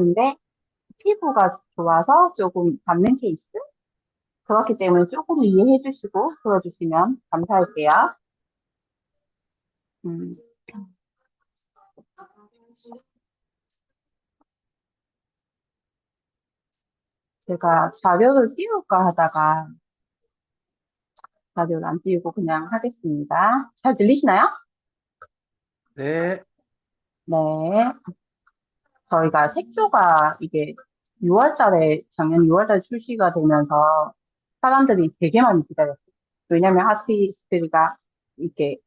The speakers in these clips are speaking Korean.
바르는데 피부가 좋아서 조금 받는 케이스? 그렇기 때문에 조금 이해해 주시고 들어주시면 감사할게요. 음, 제가 자료를 띄울까 하다가 자료를 안 띄우고 그냥 하겠습니다. 잘 들리시나요? 네, 네. 저희가 색조가 이게 6월 달에, 작년 6월 달에 출시가 되면서 사람들이 되게 많이 기다렸어요. 왜냐면 아티스트가 이렇게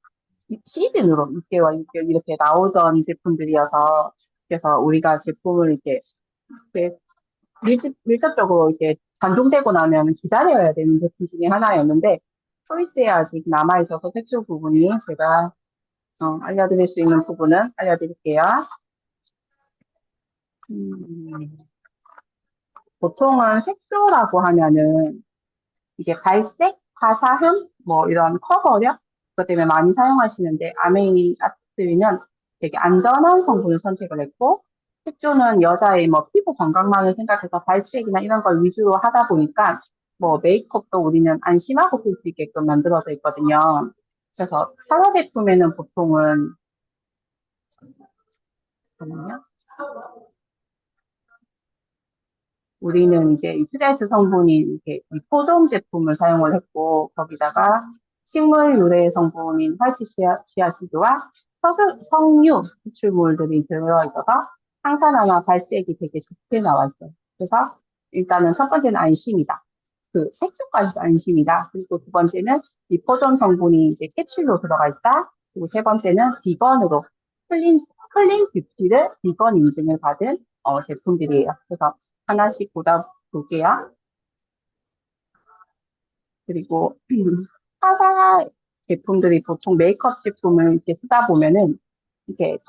시즌으로 6개월, 6개월 이렇게 나오던 제품들이어서 그래서 우리가 제품을 이렇게 밀접적으로 이렇게 단종되고 나면 기다려야 되는 제품 중에 하나였는데 초이스에 아직 남아있어서 색조 부분이 제가 알려드릴 수 있는 부분은 알려드릴게요. 음, 보통은 색조라고 하면은 이게 발색, 화사함, 뭐 이런 커버력 그것 때문에 많이 사용하시는데 아메이 아트는 되게 안전한 성분을 선택을 했고 색조는 여자의 뭐 피부 건강만을 생각해서 발색이나 이런 걸 위주로 하다 보니까 뭐 메이크업도 우리는 안심하고 쓸 수 있게끔 만들어져 있거든요. 그래서 화사 제품에는 보통은 잠깐만요. 우리는 이제 유자이트 성분이 이렇게 리포존 제품을 사용을 했고 거기다가 식물 유래 성분인 화이트 치아시드와 석유 추출물들이 들어있어서 항산화나 발색이 되게 좋게 나와 있어요. 그래서 일단은 첫 번째는 안심이다. 그 색조까지도 안심이다. 그리고 두 번째는 리포존 성분이 이제 캡슐로 들어가 있다. 그리고 세 번째는 비건으로 클린 뷰티를 비건 인증을 받은 제품들이에요. 그래서 하나씩 보다 볼게요. 그리고 화사 제품들이 보통 메이크업 제품을 이렇게 쓰다 보면은 이게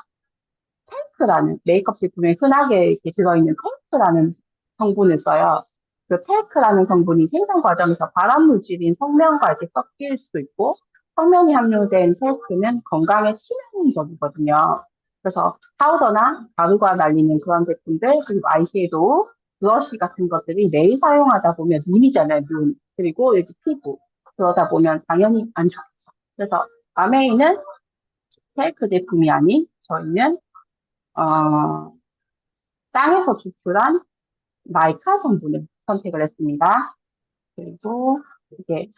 텔크라는 메이크업 제품에 흔하게 이렇게 들어있는 텔크라는 성분을 써요. 그 텔크라는 성분이 생산 과정에서 발암 물질인 성면과 이렇게 섞일 수도 있고 성면이 함유된 텔크는 건강에 치명적이거든요. 그래서 파우더나 가루가 날리는 그런 제품들 그리고 아이섀도우, 브러쉬 같은 것들이 매일 사용하다 보면 눈이잖아요, 눈. 그리고 여기 피부. 그러다 보면 당연히 안 좋겠죠. 그래서 아메이는 텔크 제품이 아닌 저희는 어, 땅에서 추출한 마이카 성분을 선택을 했습니다. 그리고 이게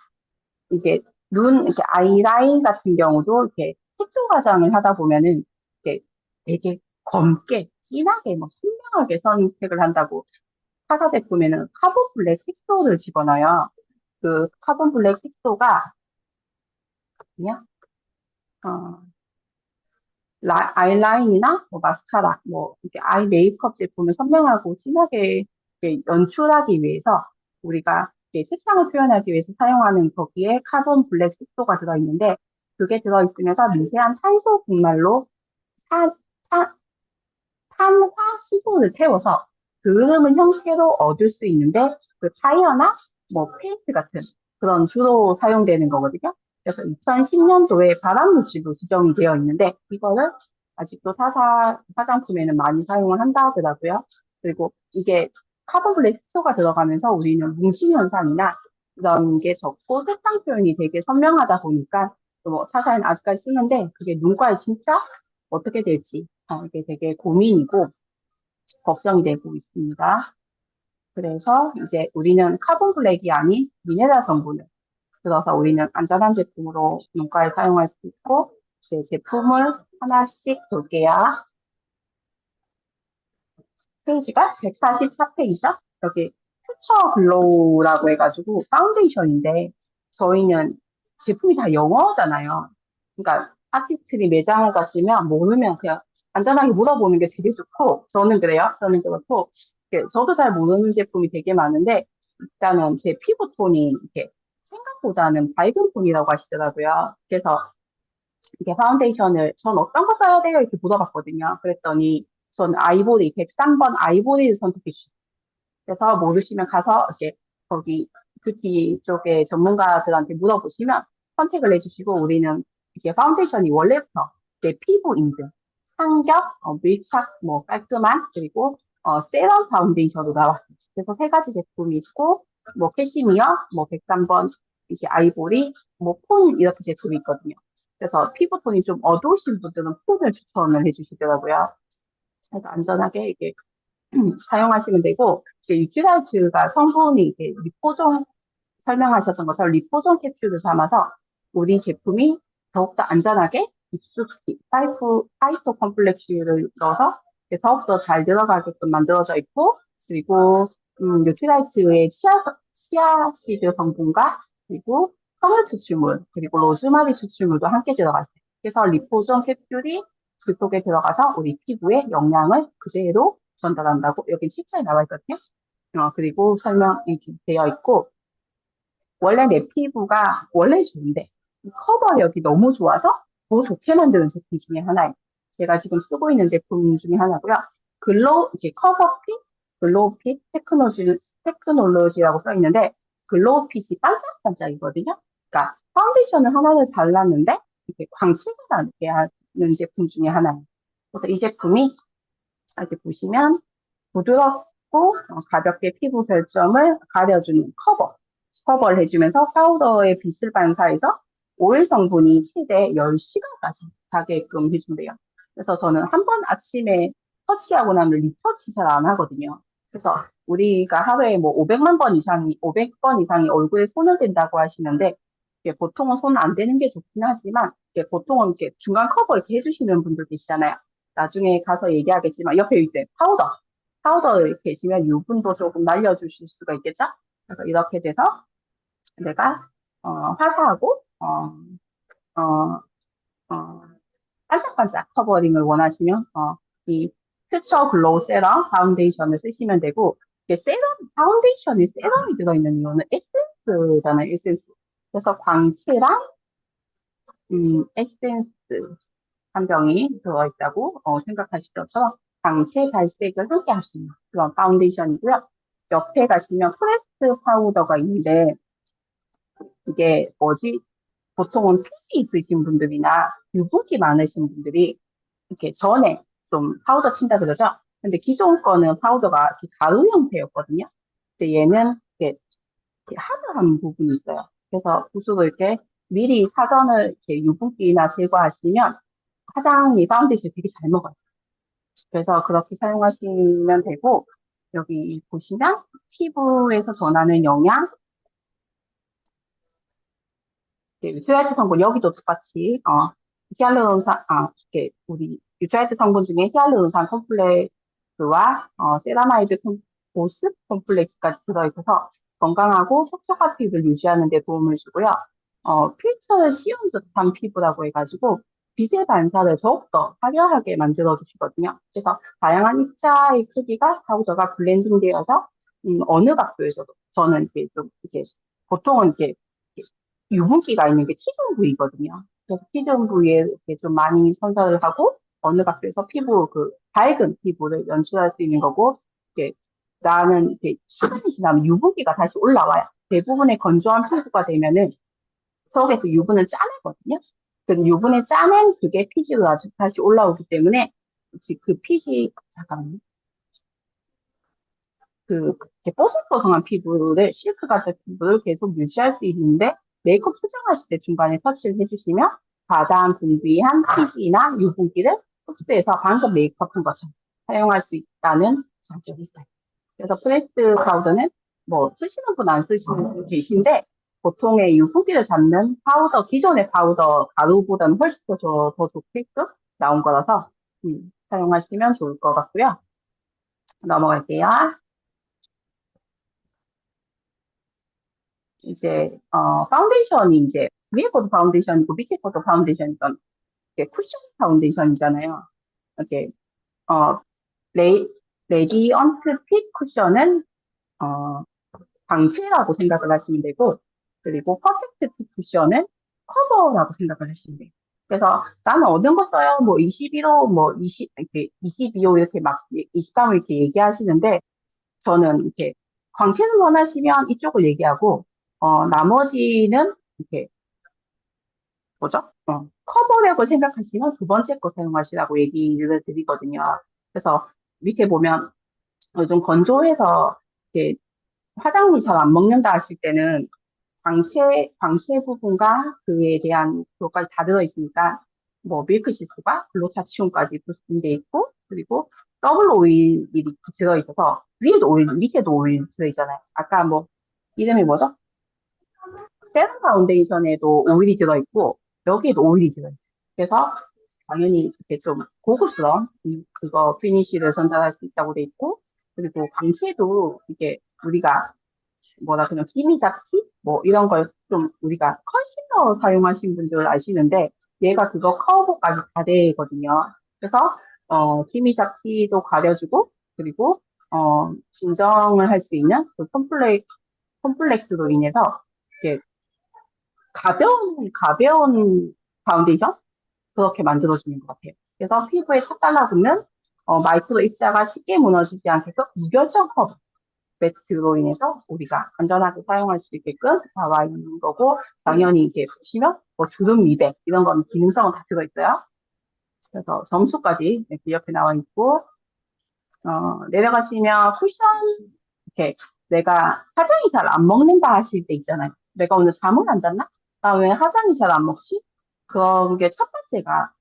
이게 이렇게 아이라인 같은 경우도 이렇게 색조 화장을 하다 보면은 이렇게 되게 검게, 진하게, 뭐 선명하게 선택을 한다고 화사 제품에는 카본 블랙 색소를 집어넣어요. 그 카본 블랙 색소가 그냥 어, 아이라인이나 뭐 마스카라, 뭐 이렇게 아이 메이크업 제품을 선명하고 진하게 이렇게 연출하기 위해서 우리가 이제 색상을 표현하기 위해서 사용하는 거기에 카본 블랙 색소가 들어있는데 그게 들어있으면서 미세한 탄소 분말로 탄, 탄, 탄화수소를 태워서 그름은 형태로 얻을 수 있는데 그 타이어나 뭐 페인트 같은 그런 주로 사용되는 거거든요. 그래서 2010년도에 발암물질로 지정이 되어 있는데 이거를 아직도 화장품에는 많이 사용을 한다 하더라고요. 그리고 이게 카본 블랙 색소가 들어가면서 우리는 뭉침 현상이나 이런 게 적고 색상 표현이 되게 선명하다 보니까 뭐 사실 아직까지 쓰는데 그게 눈과에 진짜 어떻게 될지 이게 되게 고민이고 걱정이 되고 있습니다. 그래서 이제 우리는 카본 블랙이 아닌 미네랄 성분을 들어서 우리는 안전한 제품으로 눈가에 사용할 수 있고 제 제품을 하나씩 볼게요. 페이지가 144페이지죠? 여기 퓨처 글로우라고 해가지고 파운데이션인데 저희는 제품이 다 영어잖아요. 그러니까 아티스트들이 매장을 가시면 모르면 그냥 안전하게 물어보는 게 되게 좋고 저는 그래요. 저는 그렇고 저도 잘 모르는 제품이 되게 많은데 일단은 제 피부 톤이 이렇게 생각보다는 밝은 톤이라고 하시더라고요. 그래서 이게 파운데이션을 전 어떤 거 써야 돼요? 이렇게 물어봤거든요. 그랬더니 전 아이보리 103번 아이보리를 선택해 주셨어요. 그래서 모르시면 가서 이제 거기 뷰티 쪽에 전문가들한테 물어보시면 선택을 해주시고 우리는 이게 파운데이션이 원래부터 내 피부 인증, 탄력, 밀착, 뭐 깔끔한 그리고 세럼 파운데이션으로 나왔어요. 그래서 세 가지 제품이 있고, 뭐, 캐시미어, 뭐, 103번, 이게 아이보리, 뭐, 폰, 이렇게 제품이 있거든요. 그래서 피부톤이 좀 어두우신 분들은 폰을 추천을 해주시더라고요. 그래서 안전하게 이게 사용하시면 되고, 이게 유티라이트가 성분이 이게 리포존 설명하셨던 것처럼 리포존 캡슐을 담아서 우리 제품이 더욱더 안전하게 입수기, 파이토 컴플렉스를 넣어서 더욱더 잘 들어가게끔 만들어져 있고, 그리고, 뉴트라이트의 치아시드 성분과, 그리고 성을 추출물, 그리고 로즈마리 추출물도 함께 들어갔어요. 그래서 리포존 캡슐이 그 속에 들어가서 우리 피부에 영양을 그대로 전달한다고 여기 책자에 나와 있거든요. 그리고 설명이 되어 있고, 원래 내 피부가 원래 좋은데 이 커버력이 너무 좋아서 더 좋게 만드는 제품 중에 하나예요. 제가 지금 쓰고 있는 제품 중에 하나고요. 이제 커버핏, 글로우핏 테크놀로지라고 써 있는데 글로우핏이 반짝반짝이거든요. 그러니까 파운데이션을 하나를 발랐는데 이렇게 광채가 나게 하는 제품 중에 하나예요. 그래서 이 제품이 이렇게 보시면 부드럽고 가볍게 피부 결점을 가려주는 커버를 해주면서 파우더의 빛을 반사해서 오일 성분이 최대 10시간까지 가게끔 해준대요. 그래서 저는 한 번 아침에 터치하고 나면 리터치 잘 안 하거든요. 그래서 우리가 하루에 뭐 500번 이상이 얼굴에 손을 댄다고 하시는데, 이게 보통은 손 안 대는 게 좋긴 하지만, 이게 보통은 이렇게 중간 커버 이렇게 해주시는 분들 계시잖아요. 나중에 가서 얘기하겠지만, 옆에 이제 파우더 이렇게 해주면 유분도 조금 날려주실 수가 있겠죠? 그래서 이렇게 돼서 내가 화사하고 어, 어, 반짝반짝 커버링을 원하시면 이 퓨처 글로우 세럼 파운데이션을 쓰시면 되고, 이게 파운데이션에 세럼이 들어있는 이유는 에센스잖아요, 에센스. 그래서 광채랑 에센스 한 병이 들어있다고 생각하실 것처럼 광채 발색을 함께 할 수 있는 그런 파운데이션이고요. 옆에 가시면 프레스 파우더가 있는데 이게 뭐지? 보통은 피지 있으신 분들이나 유분기 많으신 분들이 이렇게 전에 좀 파우더 친다 그러죠? 근데 기존 거는 파우더가 이렇게 가루 형태였거든요. 근데 얘는 이렇게 하드한 부분이 있어요. 그래서 붓으로 이렇게 미리 사전을 이렇게 유분기나 제거하시면 화장이 파운데이션 되게 잘 먹어요. 그래서 그렇게 사용하시면 되고, 여기 보시면 피부에서 전하는 영양, 유트라이트 성분, 여기도 똑같이, 이렇게 우리 유트라이트 성분 중에 히알루론산 콤플렉스와, 세라마이드 보스 콤플렉스까지 들어있어서 건강하고 촉촉한 피부를 유지하는 데 도움을 주고요. 필터를 씌운 듯한 피부라고 해가지고, 빛의 반사를 더욱더 화려하게 만들어 주시거든요. 그래서 다양한 입자의 크기가 파우더가 블렌딩 되어서, 어느 각도에서도 저는 이게 좀, 이게, 보통은 이렇게 유분기가 있는 게 T존 부위거든요. 그래서 T존 부위에 이렇게 좀 많이 선사를 하고, 어느 각도에서 밝은 피부를 연출할 수 있는 거고, 이렇게 나는 이렇게 시간이 지나면 유분기가 다시 올라와요. 대부분의 건조한 피부가 되면은 속에서 유분을 짜내거든요. 그 유분을 짜낸 그게 피지로 다시 올라오기 때문에, 그 피지, 잠깐만요. 이렇게 뽀송뽀송한 피부를, 실크 같은 피부를 계속 유지할 수 있는데, 메이크업 수정하실 때 중간에 터치를 해주시면, 가장 분비한 피지나 유분기를 흡수해서 방금 메이크업 한 것처럼 사용할 수 있다는 장점이 있어요. 그래서 프레스 파우더는 뭐, 쓰시는 분, 안 쓰시는 분 계신데, 보통의 유분기를 잡는 기존의 파우더 가루보다는 훨씬 더 좋게끔 나온 거라서, 사용하시면 좋을 것 같고요. 넘어갈게요. 이제 파운데이션이 이제 위에 것도 파운데이션이고 밑에 것도 파운데이션이니까 이게 쿠션 파운데이션이잖아요. 이렇게 어 레, 레디언트 핏 쿠션은 어 광채라고 생각을 하시면 되고, 그리고 퍼펙트 핏 쿠션은 커버라고 생각을 하시면 돼요. 그래서 나는 어떤 거 써요? 뭐 21호, 뭐 22호 이렇게 막 23호 이렇게 얘기하시는데, 저는 이렇게 광채를 원하시면 이쪽을 얘기하고, 나머지는 이렇게 뭐죠? 커버력을 생각하시면 두 번째 거 사용하시라고 얘기를 드리거든요. 그래서 밑에 보면 좀 건조해서 이렇게 화장이 잘 안 먹는다 하실 때는 광채 부분과 그에 대한 그것까지 다 들어있으니까, 뭐, 밀크시스과 글루타치온까지 분게 있고, 그리고 더블 오일이 들어있어서, 위에도 오일, 밑에도 오일 들어있잖아요. 아까 뭐, 이름이 뭐죠? 세럼 파운데이션에도 오일이 들어있고, 여기에도 오일이 들어있어요. 그래서, 당연히 이렇게 좀 고급스러운, 그거 피니쉬를 전달할 수 있다고 돼 있고, 그리고 광채도 이게 우리가 뭐라 그냥 기미 잡티 뭐 이런 걸 좀 우리가 컨실러 사용하시는 분들 아시는데 얘가 그거 커버까지 다 되거든요. 그래서 기미 잡티도 가려주고 그리고 진정을 할 수 있는 그 콤플렉스로 인해서 이렇게 가벼운 파운데이션 그렇게 만들어주는 것 같아요. 그래서 피부에 착 달라붙는 마이크로 입자가 쉽게 무너지지 않게끔 무결점 커버 매트로 인해서 우리가 안전하게 사용할 수 있게끔 나와 있는 거고, 당연히 이게 보시면 뭐 주름 미백 이런 건 기능성은 다 들어있어요. 그래서 점수까지 이렇게 옆에 나와 있고, 내려가시면 쿠션 이렇게 내가 화장이 잘 안 먹는다 하실 때 있잖아요. 내가 오늘 잠을 안 잤나? 나 왜 화장이 잘 안 먹지? 그런 게 첫 번째가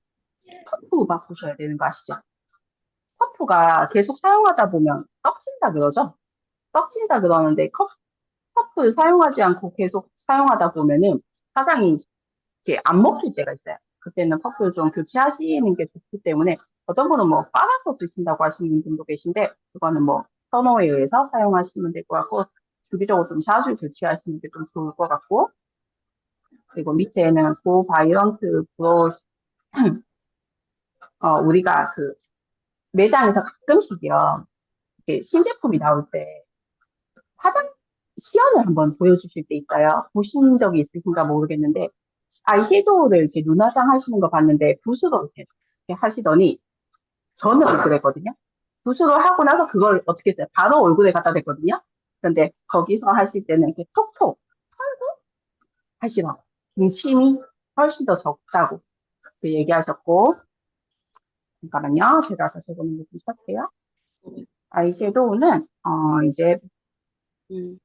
퍼프 바꾸셔야 되는 거 아시죠? 퍼프가 계속 사용하다 보면 떡진다 그러죠? 떡진다 그러는데 컵을 사용하지 않고 계속 사용하다 보면은 화장이 이렇게 안 먹힐 때가 있어요. 그때는 컵을 좀 교체하시는 게 좋기 때문에 어떤 분은 뭐 빨아서 드신다고 하시는 분도 계신데 그거는 뭐 선호에 의해서 사용하시면 될 것 같고 주기적으로 좀 자주 교체하시는 게 좀 좋을 것 같고 그리고 밑에는 고바이런트 브러쉬 우리가 그 매장에서 가끔씩이요 이렇게 신제품이 나올 때 화장 시연을 한번 보여주실 때 있어요. 보신 적이 있으신가 모르겠는데, 아이섀도우를 이렇게 눈화장 하시는 거 봤는데, 붓으로 이렇게 하시더니, 저는 그랬거든요. 붓으로 하고 나서 그걸 어떻게 했어요? 바로 얼굴에 갖다 댔거든요. 그런데 거기서 하실 때는 이렇게 톡톡 털고 하시라고. 중침이 훨씬 더 적다고 그 얘기하셨고, 잠깐만요. 제가 아까 적어놓은 거좀 찾게요. 아이섀도우는, 이제 음,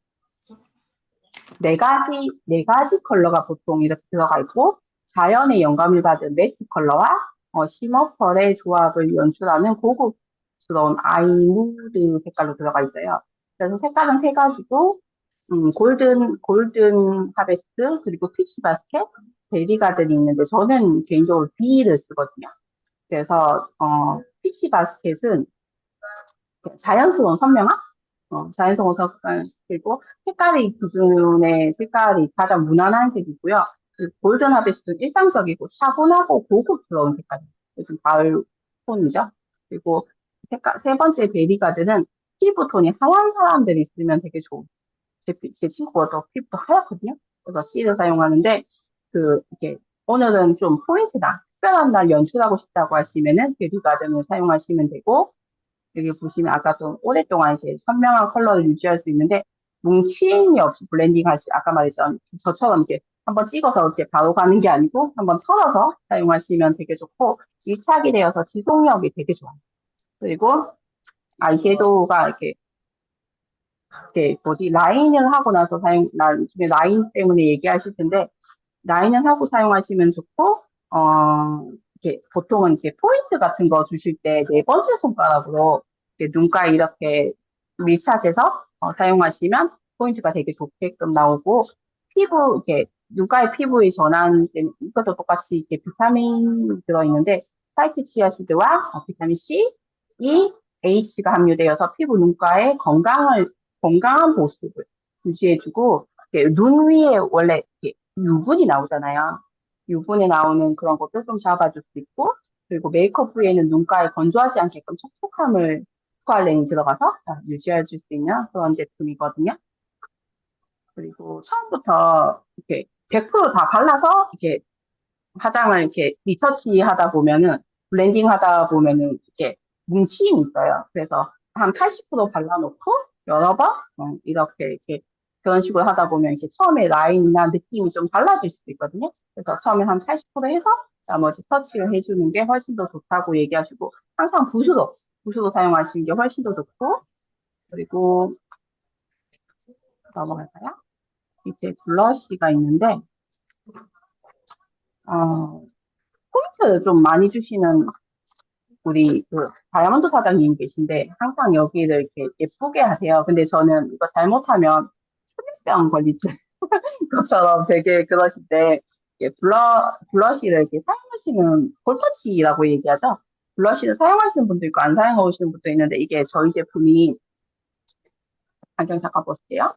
네 가지 컬러가 보통 이렇게 들어가 있고, 자연의 영감을 받은 매트 컬러와 쉬머 펄의 조합을 연출하는 고급스러운 아이누드 색깔로 들어가 있어요. 그래서 색깔은 세 가지고, 골든 하베스트, 그리고 피치 바스켓, 베리 가든이 있는데, 저는 개인적으로 B를 쓰거든요. 그래서, 피치 바스켓은 자연스러운 선명함? 자연스러운 색깔, 그리고 색깔이 기존의 색깔이 가장 무난한 색이고요. 그리고 골든 하베스트는 일상적이고 차분하고 고급스러운 색깔이에요. 요즘 가을 톤이죠. 그리고 세 번째 베리가드는 피부톤이 하얀 사람들이 쓰면 되게 좋은. 제 친구가 또 피부도 하얗거든요. 그래서 C를 사용하는데, 이게, 오늘은 좀 포인트다. 특별한 날 연출하고 싶다고 하시면은 베리가든을 사용하시면 되고, 여기 보시면 아까 좀 오랫동안 이렇게 선명한 컬러를 유지할 수 있는데 뭉침이 없이 블렌딩 할 수, 아까 말했던 저처럼 이렇게 한번 찍어서 이렇게 바로 가는 게 아니고 한번 털어서 사용하시면 되게 좋고 밀착이 되어서 지속력이 되게 좋아요. 그리고 아이섀도우가 이렇게 뭐지 라인을 하고 나서 나중에 라인 때문에 얘기하실 텐데 라인을 하고 사용하시면 좋고 이렇게 보통은 이렇게 포인트 같은 거 주실 때 네 번째 손가락으로 이렇게 눈가에 이렇게 밀착해서 사용하시면 포인트가 되게 좋게끔 나오고 피부 이렇게 눈가의 피부의 전환 때문에 이것도 똑같이 이렇게 비타민 들어있는데 파이트치아시드와 비타민 C, E, H가 함유되어서 피부 눈가의 건강한 모습을 유지해주고 눈 위에 원래 이렇게 유분이 나오잖아요. 유분이 나오는 그런 것도 좀 잡아줄 수 있고, 그리고 메이크업 후에는 눈가에 건조하지 않게끔 촉촉함을 스쿠알렌이 들어가서 유지해 줄 수 있는 그런 제품이거든요. 그리고 처음부터 이렇게 100%다 발라서 이렇게 화장을 이렇게 리터치 하다 보면은, 블렌딩 하다 보면은 이렇게 뭉침이 있어요. 그래서 한 80% 발라놓고 여러 번, 이렇게 그런 식으로 하다 보면 이렇게 처음에 라인이나 느낌이 좀 달라질 수도 있거든요. 그래서 처음에 한 80% 해서 나머지 터치를 해주는 게 훨씬 더 좋다고 얘기하시고, 항상 붓으로 사용하시는 게 훨씬 더 좋고, 그리고 넘어갈까요? 이제 블러쉬가 있는데, 포인트 좀 많이 주시는 우리 그 다이아몬드 사장님 계신데, 항상 여기를 이렇게 예쁘게 하세요. 근데 저는 이거 잘못하면 초계병 걸릴 것처럼 되게 그러신데, 이게 블러쉬를 이렇게 사용하시는, 볼터치라고 얘기하죠? 블러쉬를 사용하시는 분도 있고, 안 사용하시는 분도 있는데, 이게 저희 제품이, 안경 잠깐 보세요.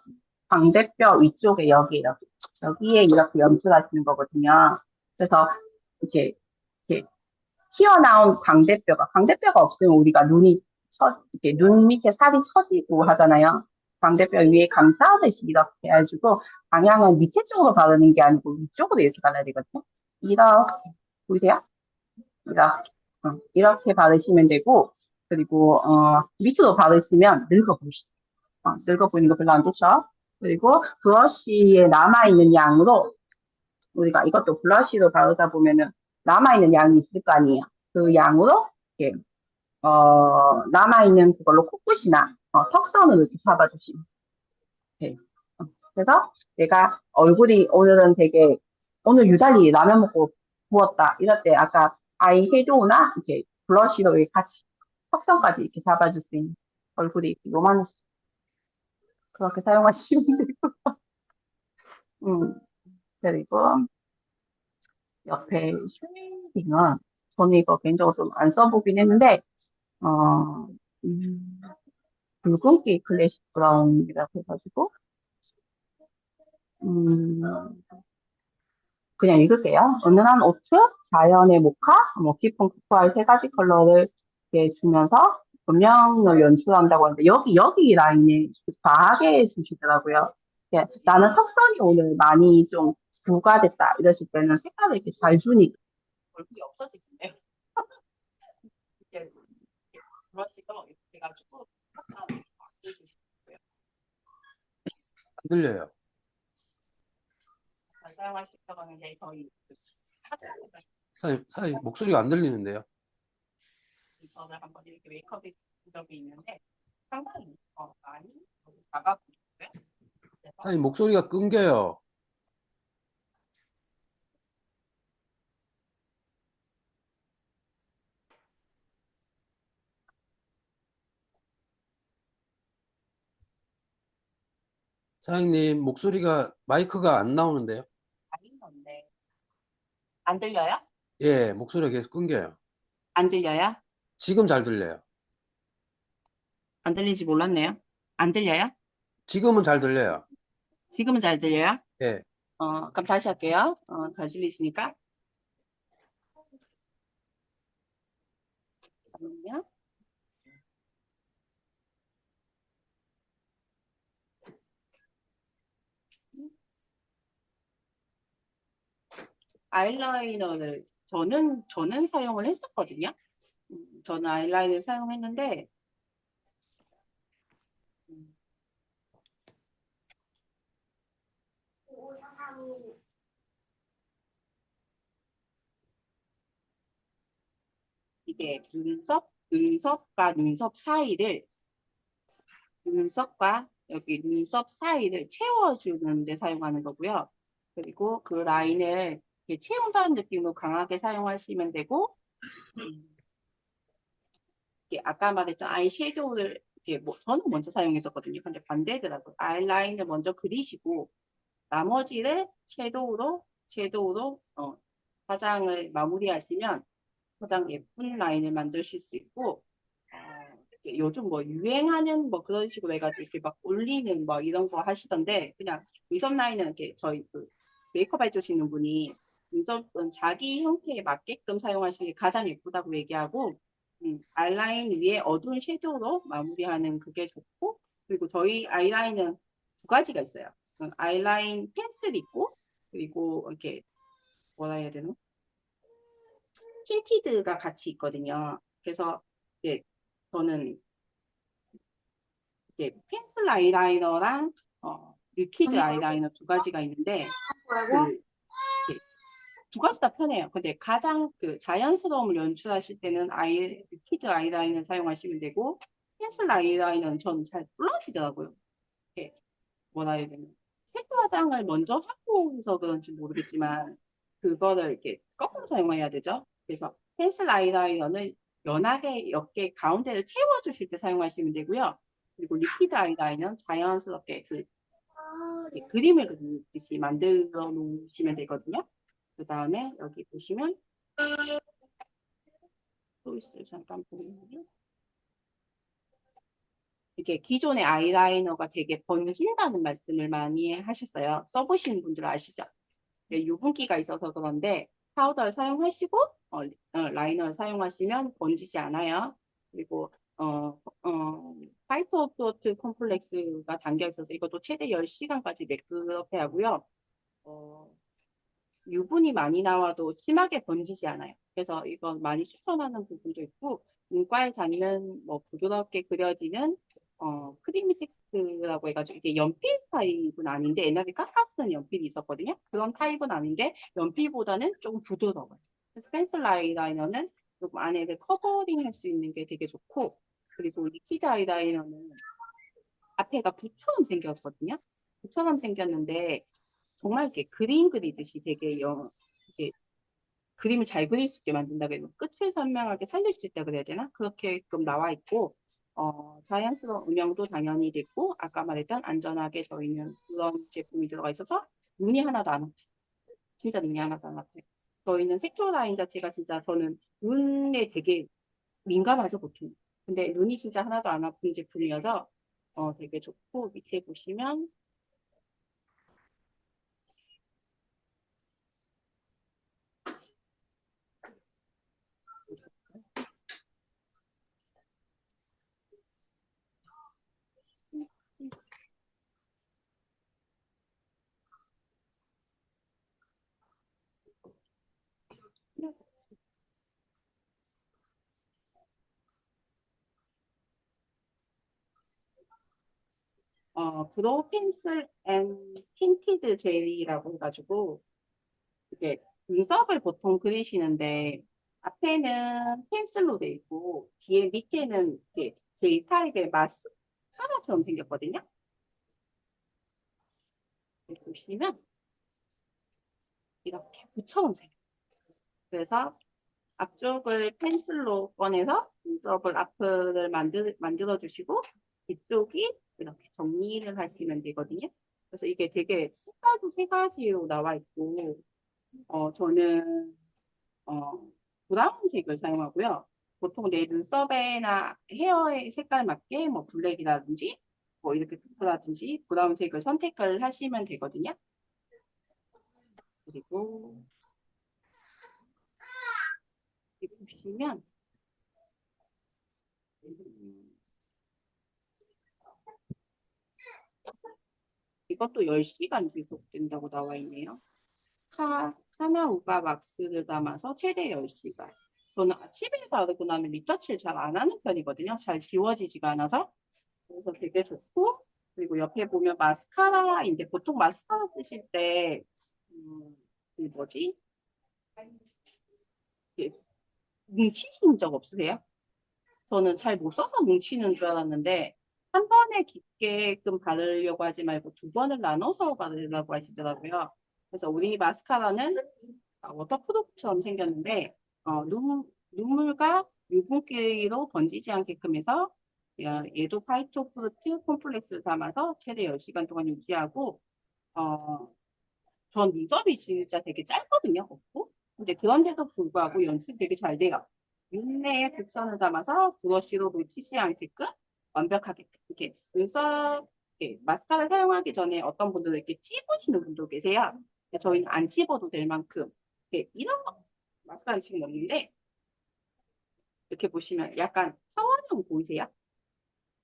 광대뼈 위쪽에 여기에 이렇게 연출하시는 거거든요. 그래서 이렇게 튀어나온 광대뼈가 없으면 우리가 이렇게 눈 밑에 살이 처지고 하잖아요. 광대뼈 위에 감싸듯이 이렇게 해가지고 방향은 밑에 쪽으로 바르는 게 아니고 위쪽으로 이렇게 발라야 되거든요. 이렇게, 보이세요? 이렇게 바르시면 되고, 그리고, 밑으로 바르시면 늙어 보이는 거 별로 안 좋죠? 그리고 브러쉬에 남아있는 양으로 우리가 이것도 블러쉬로 바르다 보면은 남아있는 양이 있을 거 아니에요. 그 양으로 이렇게 남아있는 그걸로 코끝이나 턱선을 이렇게 잡아주시면 돼요. 그래서 내가 얼굴이 오늘은 오늘 유달리 라면 먹고 부었다. 이럴 때 아까 아이섀도우나 이렇게 블러쉬로 이렇게 같이 턱선까지 이렇게 잡아줄 수 있는 얼굴이 이렇게 요만해서 그렇게 사용하시면 되고. 음, 그리고 옆에 쉐딩은 저는 이거 개인적으로 좀 안 써보긴 했는데, 어, 음, 붉은기 클래식 브라운이라고 해가지고, 음, 그냥 읽을게요. 은은한 오트, 자연의 모카, 뭐 깊은 코코아의 세 가지 컬러를 이렇게 주면서 음영을 연출한다고 하는데, 여기 라인에 과하게 주시더라고요. 나는 턱선이 오늘 많이 좀 부과됐다. 이러실 때는 색깔을 이렇게 잘 주니까 얼굴이 없어지겠네요. 이렇게 브러쉬가 이렇게 해가지고 턱선 이렇게 주시고요. 안 들려요. 안 사용하시다고 하는데 저희 사장님, 목소리가 안 들리는데요. 저를 한번 이렇게 메이크업해 준 적이 있는데 상당히 많이 작아 보이고요. 그래서 사장님, 목소리가 끊겨요. 사장님, 목소리가, 마이크가 안 나오는데요. 아닌 건데 안 들려요? 예, 목소리가 계속 끊겨요. 안 들려요? 지금 잘 들려요. 안 들린지 몰랐네요. 안 들려요? 지금은 잘 들려요. 지금은 잘 들려요? 예. 그럼 다시 할게요. 잘 들리시니까. 잠깐만요. 아이라이너를 저는 사용을 했었거든요. 저는 아이라이너를 사용했는데 음, 이게 눈썹과 눈썹 사이를 눈썹과 여기 눈썹 사이를 채워주는 데 사용하는 거고요. 그리고 그 라인을 이렇게 채운다는 느낌으로 강하게 사용하시면 되고, 이렇게 아까 말했던 아이섀도우를 이렇게 저는 먼저 사용했었거든요. 근데 반대더라고요. 아이라인을 먼저 그리시고 나머지를 섀도우로 화장을 마무리하시면 가장 예쁜 라인을 만드실 수 있고, 요즘 뭐 유행하는 뭐 그런 식으로 해가지고 이렇게 막 올리는 뭐 이런 거 하시던데 그냥 눈썹 라인은 이렇게 저희 그 메이크업 해주시는 분이 눈썹은 자기 형태에 맞게끔 사용하시는 게 가장 예쁘다고 얘기하고 아이라인 위에 어두운 섀도우로 마무리하는 그게 좋고 그리고 저희 아이라인은 두 가지가 있어요. 아이라인 펜슬 있고 그리고 이렇게 뭐라 해야 되나? 틴티드가 같이 있거든요. 그래서 이제 저는 이게 펜슬 아이라이너랑 리퀴드 아이라이너 두 가지가 있는데 그 이렇게 두 가지 다 편해요. 근데 가장 그 자연스러움을 연출하실 때는 리퀴드 아이라이너 사용하시면 되고 펜슬 아이라이너는 저는 잘 몰라지더라고요. 이렇게 뭐라 해야 되나. 색조 화장을 먼저 하고 해서 그런지 모르겠지만, 그거를 이렇게 거꾸로 사용해야 되죠. 그래서 펜슬 아이라이너는 연하게 옆에 가운데를 채워주실 때 사용하시면 되고요. 그리고 리퀴드 아이라이너는 자연스럽게 그림을 그리듯이 만들어 놓으시면 되거든요. 그 다음에 여기 보시면 또 있어요. 잠깐 보면요. 이게 기존의 아이라이너가 되게 번진다는 말씀을 많이 하셨어요. 써보시는 분들은 아시죠? 유분기가 있어서 그런데 파우더를 사용하시고 라이너를 사용하시면 번지지 않아요. 그리고 파이토프로트 콤플렉스가 담겨 있어서 이것도 최대 10시간까지 매끄럽게 하고요. 어, 유분이 많이 나와도 심하게 번지지 않아요. 그래서 이건 많이 추천하는 부분도 있고, 눈가에 닿는 뭐 부드럽게 그려지는 크림미식스라고 해가지고 이게 연필 타입은 아닌데 옛날에 깎아쓰는 연필이 있었거든요. 그런 타입은 아닌데 연필보다는 조금 부드러워요. 그래서 펜슬 아이라이너는 조금 안에를 커버링 할 수 있는 게 되게 좋고, 그리고 리퀴드 아이라이너는 앞에가 붓처럼 생겼거든요. 붓처럼 생겼는데 정말 이렇게 그림 그리듯이 되게 이렇게 그림을 잘 그릴 수 있게 만든다고 해요. 끝을 선명하게 살릴 수 있다 그래야 되나? 그렇게끔 나와 있고, 자연스러운 음영도 당연히 됐고, 아까 말했던 안전하게 저희는 그런 제품이 들어가 있어서 눈이 하나도 안 아파요. 진짜 눈이 하나도 안 아파요. 저희는 색조 라인 자체가 진짜 저는 눈에 되게 민감하죠, 보통. 근데 눈이 진짜 하나도 안 아픈 제품이어서 되게 좋고, 밑에 보시면 브로우 펜슬 앤 틴티드 젤리라고 해가지고 이게 눈썹을 보통 그리시는데 앞에는 펜슬로 돼 있고 뒤에 밑에는 이렇게 젤 타입의 마스카라처럼 생겼거든요. 여기 보시면 이렇게 붓처럼 생겨요. 그래서 앞쪽을 펜슬로 꺼내서 눈썹을 앞을 만들어 주시고 뒤쪽이 이렇게 정리를 하시면 되거든요. 그래서 이게 되게 색깔도 세 가지로 나와 있고 저는 어, 브라운색을 사용하고요. 보통 내 눈썹에나 헤어의 색깔 맞게 뭐 블랙이라든지 뭐 이렇게 피부라든지 브라운색을 선택을 하시면 되거든요. 그리고 여기 보시면 이것도 10시간 지속된다고 나와 있네요. 카나우바 왁스를 담아서 최대 10시간. 저는 아침에 바르고 나면 리터치를 잘 안 하는 편이거든요. 잘 지워지지가 않아서. 그래서 되게 좋고, 그리고 옆에 보면 마스카라인데, 보통 마스카라 쓰실 때, 그 뭐지? 이렇게 뭉치신 적 없으세요? 저는 잘 못 써서 뭉치는 줄 알았는데, 한 번에 깊게끔 바르려고 하지 말고 두 번을 나눠서 바르려고 하시더라고요. 그래서 우리 마스카라는 워터프루프처럼 생겼는데, 눈물과 유분기로 번지지 않게끔 해서, 얘도 파이토프루트 콤플렉스를 담아서 최대 10시간 동안 유지하고, 어, 전 눈썹이 진짜 되게 짧거든요, 없고. 근데 그런데도 불구하고 연출이 되게 잘 돼요. 눈매에 곡선을 담아서 브러쉬로 놓치지 않게끔 완벽하게 이렇게 눈썹 마스카라 사용하기 전에 어떤 분들은 이렇게 찝으시는 분도 계세요. 근데 저희는 안 찝어도 될 만큼 이런 마스카라 지금 없는데 이렇게 보시면 약간 타원형 보이세요?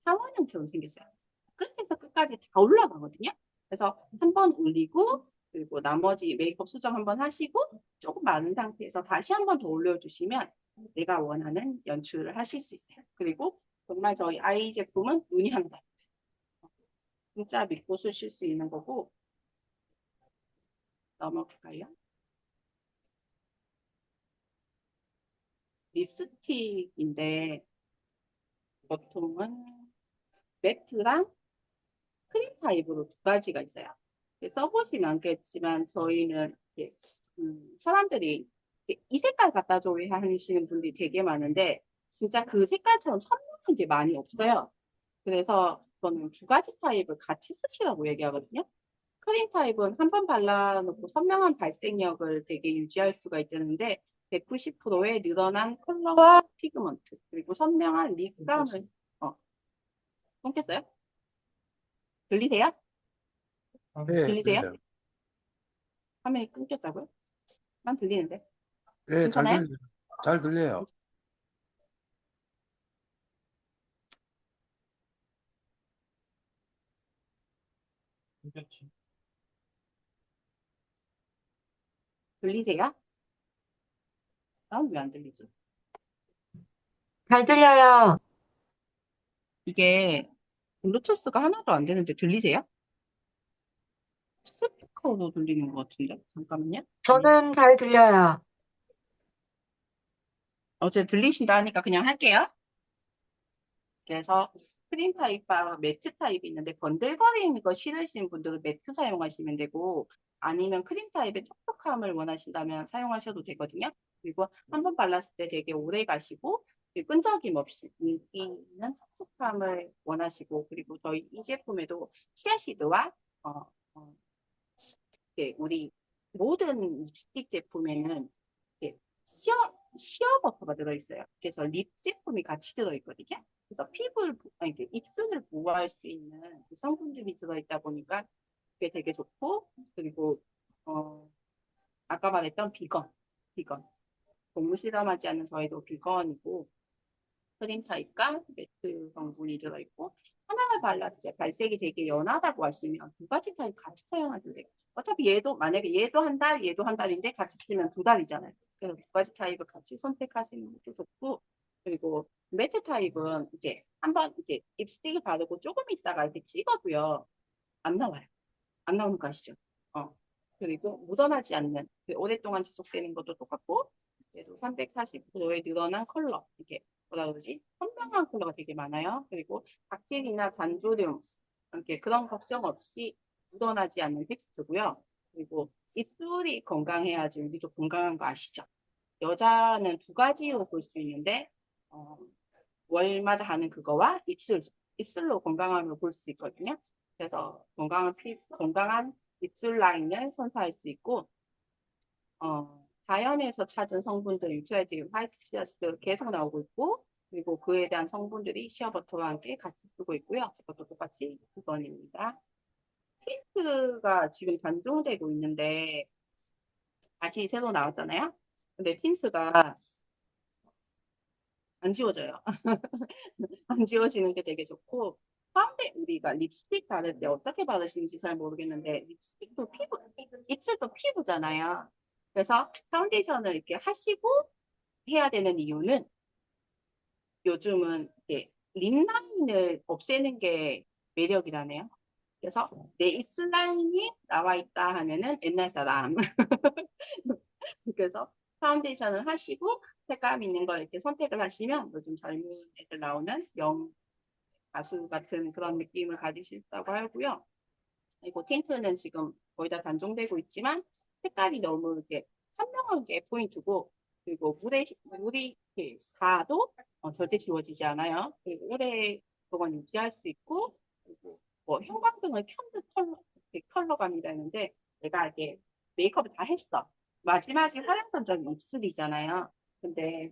타원형처럼 생겼어요. 끝에서 끝까지 다 올라가거든요. 그래서 한 번 올리고 그리고 나머지 메이크업 수정 한 번 하시고 조금 마른 상태에서 다시 한 번 더 올려주시면 내가 원하는 연출을 하실 수 있어요. 그리고 정말 저희 아이 제품은 눈이 한다. 진짜 믿고 쓰실 수 있는 거고 넘어갈까요? 립스틱인데 보통은 매트랑 크림 타입으로 두 가지가 있어요. 써보시면 알겠지만 저희는 이렇게, 사람들이 이렇게 이 색깔 갖다 줘 하시는 분들이 되게 많은데 진짜 그 색깔처럼 선명한 게 많이 없어요. 그래서 저는 두 가지 타입을 같이 쓰시라고 얘기하거든요. 크림 타입은 한 번 발라놓고 선명한 발색력을 되게 유지할 수가 있다는데 190%의 늘어난 컬러와 피그먼트 그리고 선명한 립감을 끊겼어요? 들리세요? 네, 들리세요? 들려요. 화면이 끊겼다고요? 난 들리는데. 네, 잘 괜찮아요? 들려요. 잘 들려요. 들리세요? 난 왜 안 들리지? 잘 들려요. 이게 블루투스가 하나도 안 되는데 들리세요? 스피커로 들리는 것 같은데? 잠깐만요. 저는 잘 들려요. 어제 들리신다 하니까 그냥 할게요. 그래서 크림 타입과 매트 타입이 있는데 번들거리는 거 싫으신 분들은 매트 사용하시면 되고 아니면 크림 타입의 촉촉함을 원하신다면 사용하셔도 되거든요. 그리고 한 번 발랐을 때 되게 오래 가시고 끈적임 없이 인기는 촉촉함을 원하시고 그리고 저희 이 제품에도 치아시드와 어, 어, 우리 모든 립스틱 제품에는 이렇게 시어 버터가 들어있어요. 그래서 립 제품이 같이 들어있거든요. 그래서 아니, 입술을 보호할 수 있는 그 성분들이 들어있다 보니까 그게 되게 좋고, 그리고, 아까 말했던 비건. 동물 실험하지 않는 저희도 비건이고, 크림 타입과 매트 성분이 들어있고, 하나를 발라도 이제 발색이 되게 연하다고 하시면 두 가지 타입 같이 사용하셔도 돼요. 어차피 만약에 얘도 한 달, 얘도 한 달인데 같이 쓰면 두 달이잖아요. 그래서 두 가지 타입을 같이 선택하시는 것도 좋고, 그리고 매트 타입은 이제 한번 이제 립스틱을 바르고 조금 있다가 이렇게 찍어도요, 안 나와요. 안 나오는 거 아시죠? 어. 그리고 묻어나지 않는, 오랫동안 지속되는 것도 똑같고, 그래도 340%의 늘어난 컬러, 이게 뭐라 그러지? 선명한 컬러가 되게 많아요. 그리고 각질이나 잔조림, 이렇게 그런 걱정 없이 묻어나지 않는 텍스트고요. 그리고 입술이 건강해야지 우리도 건강한 거 아시죠? 여자는 두 가지로 볼 수 있는데, 어, 월마다 하는 그거와 입술로 건강함을 볼 수 있거든요. 그래서 건강한 입술 라인을 선사할 수 있고, 자연에서 찾은 성분들, 유티라이트, 화이트시아스도 계속 나오고 있고, 그리고 그에 대한 성분들이 시어버터와 함께 같이 쓰고 있고요. 이것도 똑같이 9번입니다. 틴트가 지금 단종되고 있는데, 다시 새로 나왔잖아요. 근데 틴트가 안 지워져요. 안 지워지는 게 되게 좋고, 우리가 립스틱 바를 때 어떻게 바르시는지 잘 모르겠는데, 입술도 피부잖아요. 그래서 파운데이션을 이렇게 하시고 해야 되는 이유는 요즘은 이렇게 립라인을 없애는 게 매력이라네요. 그래서 내 입술 라인이 나와 있다 하면은 옛날 사람. 그래서 파운데이션을 하시고 색감 있는 걸 이렇게 선택을 하시면 요즘 젊은 애들 나오는 가수 같은 그런 느낌을 가지실 수 있다고 하고요. 그리고 틴트는 지금 거의 다 단종되고 있지만 색깔이 너무 이렇게 선명한 게 포인트고 그리고 물이 이렇게 닿아도 절대 지워지지 않아요. 그리고 오랫동안 유지할 수 있고 그리고 뭐 형광등을 켜도 컬러감이 되는데 내가 이게 메이크업을 다 했어. 마지막에 화장한 적이 입술이잖아요. 근데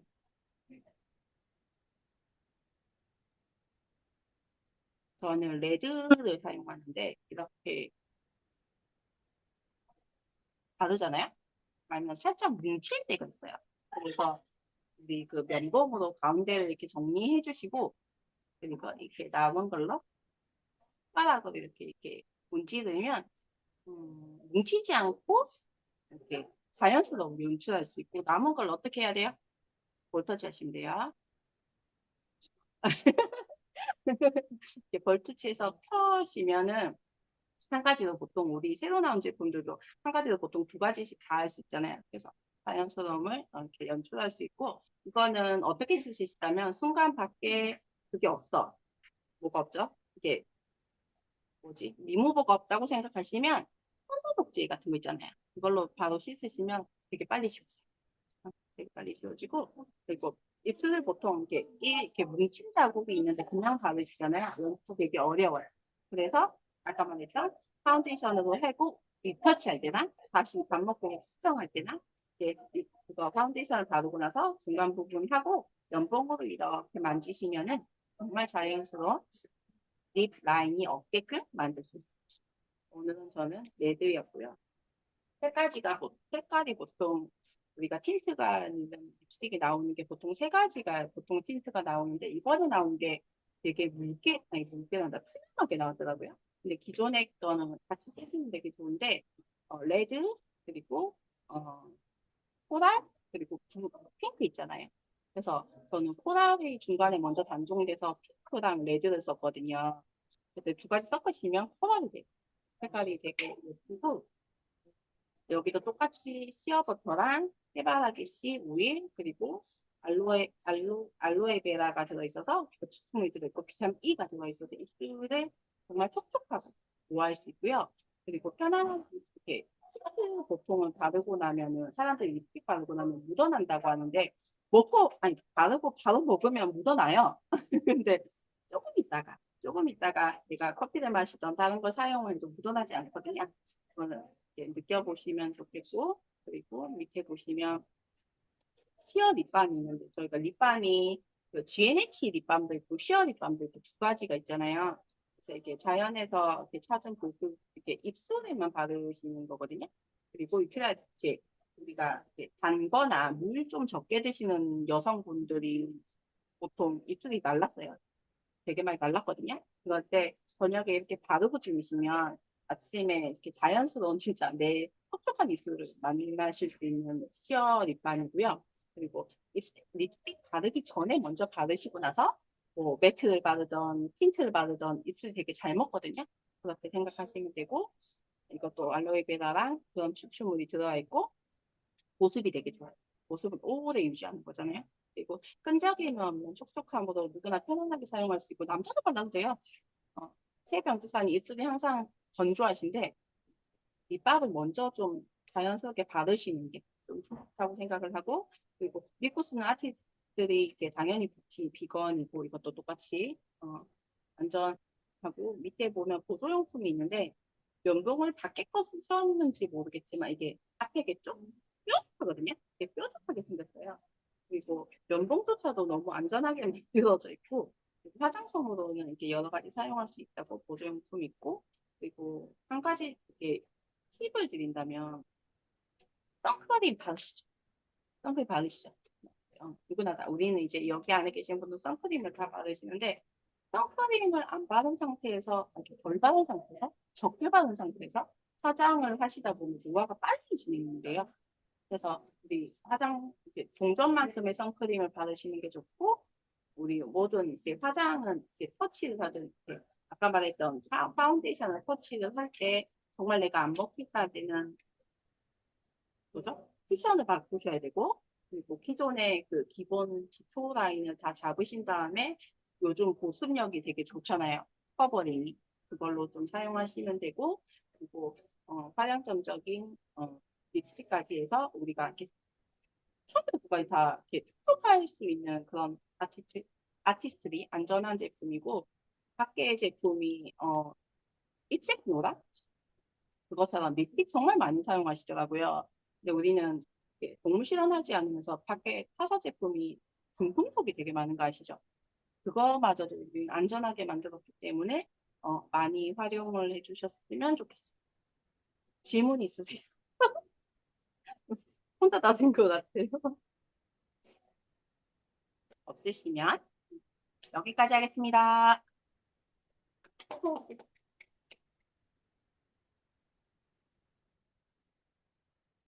저는 레드를 사용하는데 이렇게 바르잖아요. 아니면 살짝 뭉칠 때가 있어요. 그래서 우리 그 면봉으로 가운데를 이렇게 정리해 주시고 그리고 이렇게 남은 걸로 숟가락으로 이렇게 문지르면 뭉치지 않고 이렇게 자연스러운 연출할 수 있고 남은 걸 어떻게 해야 돼요? 볼터치 하시면 돼요. 이렇게 볼터치해서 펴시면은 한 가지로 보통 우리 새로 나온 제품들도 한 가지로 보통 두 가지씩 다 할 수 있잖아요. 그래서 자연스러움을 이렇게 연출할 수 있고 이거는 어떻게 쓸 수 있다면 순간 밖에 그게 없어. 뭐가 없죠? 이게 뭐지? 리무버가 없다고 생각하시면 손소독제 같은 거 있잖아요. 이걸로 바로 씻으시면 되게 빨리 지워져요. 되게 빨리 지워지고 그리고 입술을 보통 이렇게 뭉친 자국이 있는데 그냥 바르시잖아요. 이것도 되게 어려워요. 그래서 아까 말했던 파운데이션으로 하고 리터치 할 때나 다시 밥 먹고 수정할 때나 그거 파운데이션을 바르고 나서 중간 부분 하고 면봉으로 이렇게 만지시면은 정말 자연스러운 립 라인이 없게끔 만들 수 있어요. 오늘은 저는 레드였고요. 색깔이 보통 우리가 틴트가 있는 립스틱이 나오는 게 보통 세 가지가 보통 틴트가 나오는데 이번에 나온 게 되게 묽게 나온다. 투명하게 나오더라고요. 근데 기존에 거는 같이 쓰시면 되게 좋은데 레드 그리고 어, 코랄 그리고 핑크 있잖아요. 그래서 저는 코랄이 중간에 먼저 단종돼서 핑크랑 레드를 썼거든요. 근데 두 가지 섞으시면 코랄이 돼요. 색깔이 되게 예쁘고 여기도 똑같이 시어버터랑 해바라기 씨 오일 그리고 알로에베라가 들어있어서 추출물이 들어있고 비타민 E가 들어있어서 입술에 정말 촉촉하고 좋아할 수 있고요. 그리고 편안하게 이렇게 틴트 보통은 바르고 나면은 사람들이 립스틱 바르고 나면 묻어난다고 하는데 바르고 바로 먹으면 묻어나요. 근데 조금 있다가 내가 커피를 마시던 다른 걸 사용해도 묻어나지 않거든요. 그거는 느껴보시면 좋겠고 그리고 밑에 보시면 시어 립밤이 있는데 저희가 립밤이 그 GNH 립밤도 있고 시어 립밤도 있고 두 가지가 있잖아요. 그래서 이렇게 자연에서 이렇게 찾은 보습 이렇게 입술에만 바르시는 거거든요. 그리고 이렇게 우리가 이렇게 단거나 물 좀 적게 드시는 여성분들이 보통 입술이 말랐어요. 되게 많이 말랐거든요. 그럴 때 저녁에 이렇게 바르고 주무시면 아침에 이렇게 자연스러운 진짜 내 촉촉한 입술을 만나실 수 있는 시어 립밤이고요. 그리고 립스틱 바르기 전에 먼저 바르시고 나서 뭐 매트를 바르던 틴트를 바르던 입술이 되게 잘 먹거든요. 그렇게 생각하시면 되고 이것도 알로에베라랑 그런 추출물이 들어가 있고 보습이 되게 좋아요. 보습은 오래 유지하는 거잖아요. 그리고 끈적임이 없는 촉촉함으로 누구나 편안하게 사용할 수 있고 남자도 발라도 돼요. 어, 최병주사님 입술이 항상 건조하신데 립밤을 먼저 좀 자연스럽게 바르시는 게 좀 좋다고 생각을 하고 그리고 믿고 쓰는 아티스트들이 이제 당연히 뷰티 비건이고 이것도 똑같이 안전하고 밑에 보면 보조용품이 있는데 면봉을 다 깨끗이 썼는지 모르겠지만 이게 앞에 게 좀 뾰족하거든요. 이게 뾰족하게 생겼어요. 그리고 면봉조차도 너무 안전하게 만들어져 있고 화장솜으로는 이렇게 여러 가지 사용할 수 있다고 보조용품 있고 그리고 한 가지 이렇게 팁을 드린다면 선크림 바르시죠. 선크림 바르시죠. 누구나 다 우리는 이제 여기 안에 계신 분들 선크림을 다 바르시는데 선크림을 안 바른 상태에서 이렇게 덜 바른 상태에서 적게 바른 상태에서 화장을 하시다 보면 노화가 빨리 진행돼요. 그래서 우리 이렇게 동전만큼의 선크림을 바르시는 게 좋고 우리 모든 이제 화장은 이제 터치를 하든 이렇게 아까 말했던 파운데이션을 터치를 할 때 정말 내가 안 먹힐 때는 뭐죠? 쿠션을 바꾸셔야 되고 그리고 기존의 그 기본 기초 라인을 다 잡으신 다음에 요즘 보습력이 되게 좋잖아요. 커버링이. 그걸로 좀 사용하시면 되고 그리고 화장점적인 립스틱까지 해서 우리가 이렇게 처음부터 다 이렇게 촉촉할 수 있는 그런 아티스트리 안전한 제품이고 밖에 제품이 입색 노라 그것처럼 립스틱 정말 많이 사용하시더라고요. 근데 우리는 이렇게 동물 실험하지 않으면서 밖에 타사 제품이 중금속이 되게 많은 거 아시죠? 그거마저도 우리는 안전하게 만들었기 때문에 많이 활용을 해주셨으면 좋겠어요. 질문 있으세요? 혼자 나댄 것 같아요. 없으시면 여기까지 하겠습니다.